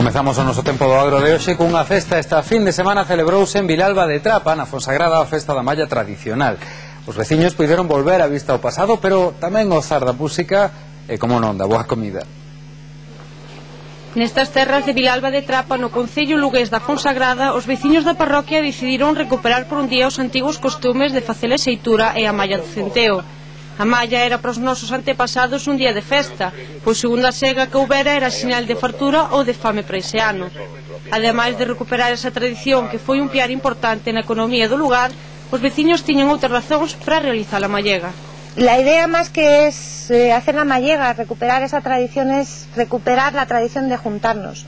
Comezamos o noso tempo do agro de hoxe cunha festa. Esta fin de semana celebrouse en Vilalba de Trapa, na Fonsagrada, a festa da malla tradicional. Os veciños puideron volver a vista ao pasado, pero tamén gozar da música e, como non, da boa comida. Nestas terras de Vilalba de Trapa, no concello lugués da Fonsagrada, os veciños da parroquia decidiron recuperar por un día os antigos costumes de facer a xeitura e a malla do centeo. A malla era para os nosos antepasados un día de festa, pois segundo a sega que houbera era sinal de fartura ou de fame para ese ano. Ademais de recuperar esa tradición que foi un piar importante na economía do lugar, os veciños tiñan outras razóns para realizar a mallega. La idea más que es hacer la mallega, recuperar esa tradición, es recuperar la tradición de juntarnos,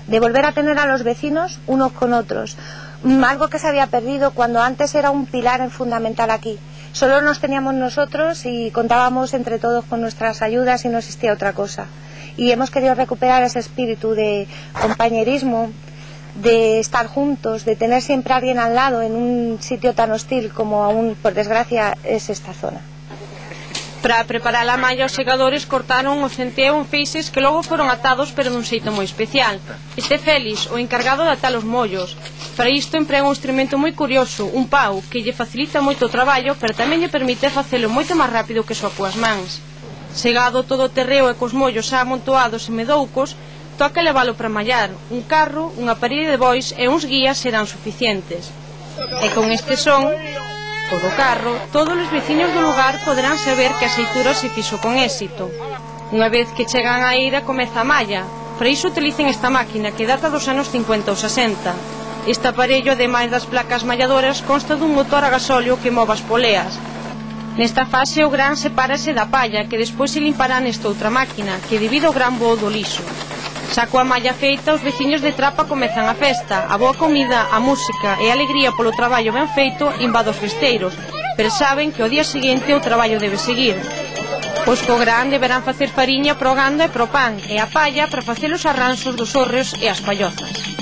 de volver a tener a los vecinos unos con otros. Algo que se había perdido cuando antes era un pilar fundamental aquí. Solo nos teníamos nosotros y contábamos entre todos con nuestras ayudas y no existía otra cosa. Y hemos querido recuperar ese espíritu de compañerismo, de estar juntos, de tener siempre a alguien al lado en un sitio tan hostil como aún, por desgracia, es esta zona. Para preparar a malla, os segadores cortaron o centeo en feixes que logo foron atados, pero dun xeito moi especial. Este Félix, o encargado de atar os mollos. Para isto emprega un instrumento moi curioso, un pau, que lle facilita moito o traballo, pero tamén lle permite facelo moito máis rápido que súa coas mans. Segado todo o terreo e cos mollos xa amontoados e medoucos, toca levalo para mallar. Un carro, unha parede de bois e uns guías serán suficientes. E con este son o do carro, todos os veciños do lugar poderán saber que a xeitura se fixo con éxito. Unha vez que chegan á eira, comeza a malla. Para iso utilicen esta máquina que data dos anos 50 ou 60. Este aparello, ademais das placas malladoras, consta dun motor a gasóleo que move as poleas. Nesta fase o gran sepárase da palla, que despois se limpará nesta outra máquina, que debido ao gran voo do lixo. Xa coa malla feita, os veciños de Trapa comezan a festa. A boa comida, a música e a alegría polo traballo ben feito invade os festeiros, pero saben que ao día seguinte o traballo debe seguir. Pois co gran deberán facer fariña pro gando e pro pan, e a palla para facer os arranxos dos hórreos e as pallozas.